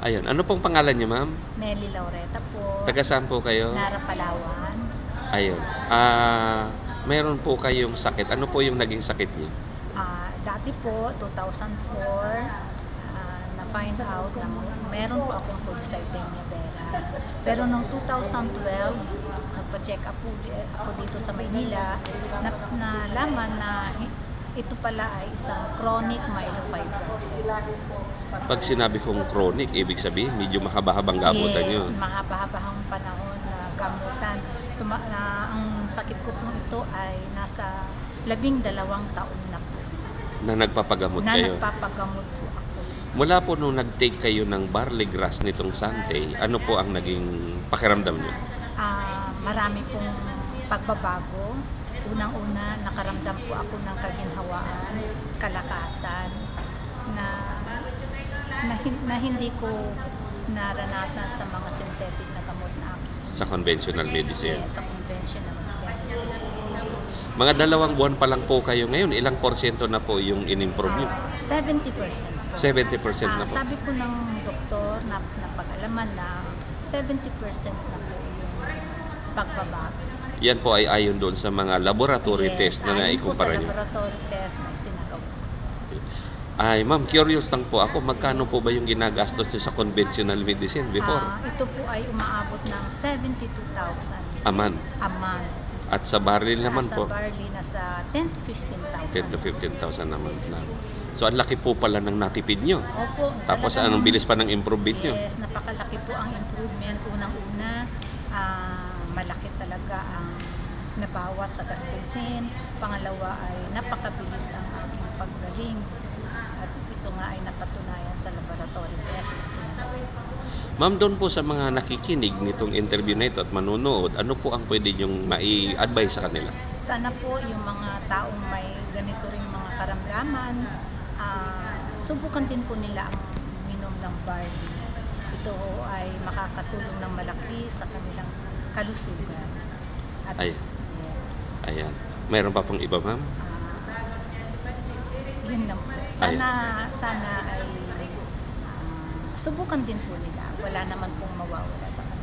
Ayun, ano pong pangalan niyo, ma'am? Nelly Laureta po. Taga saan po kayo? Nara, Palawan. Ayun. Meron po kayong sakit. Ano po yung naging sakit niyo? Dati po, 2004, na-find out na meron po akong polycythemia vera. Pero noong 2012, nagpa-check up po ako dito sa Maynila, nalaman na ito pala ay isang chronic myelofibrosis. Pag sinabi kong chronic, ibig sabihin medyo mahaba-habang gamutan Yes, yun. mahaba-habang panahon na gamutan. Ang sakit ko po ito ay nasa 12 taon na po. Na nagpapagamot kayo. Nagpapagamot po ako. Mula po nung nag-take kayo ng barley grass nitong Sante, ano po ang naging pakiramdam niyo? Marami pong pagbabago. Unang-una, nakaramdam po ako ng kaginhawaan, kalakasan, na hindi ko naranasan sa mga synthetic na gamot na akin. Sa conventional medicine? Yes, sa conventional medicine. Mga 2 buwan pa lang po kayo ngayon, ilang porsyento na po yung in-improve niyo? 70%. 70% na po. Sabi po ng doktor na napag-alaman na 70% na po yung pagbabago. Yan po ay ayon doon sa mga laboratory test na naikumpara niyo. Sa laboratory test na isinagawa. Ay, ma'am, curious lang po ako, magkano po ba yung ginagastos niyo sa conventional medicine before? Ito po ay umaabot ng 72,000 A month. a month. At sa barley naman po, Sa barley, nasa 10 to 15,000. 10 to 15,000 a month lang. So, ang laki po pala ng natipid nyo. Opo. Tapos, anong bilis pa ng improvement nyo? Yes, napakalaki po ang improvement. Unang-una, malaki talaga ang nabawas sa gastusin. Pangalawa ay napakabilis ang ating paggaling. At ito nga ay napatunayan sa laboratory test na sinagawa. Ma'am, doon po sa mga nakikinig nitong interview na ito at manunood, ano po ang pwede nyong mai-advise sa kanila? Sana po yung mga taong may ganito ring mga karamdaman, subukan din po nila ang minom ng barley. Ito ay makakatulong ng malaki sa kanilang kalusugan. At, Ay. yes, Ayan. Mayroon pa pong iba, ma'am? yun lang po. Sana ay subukan din po nila. Wala naman pong mawawala sa kanila.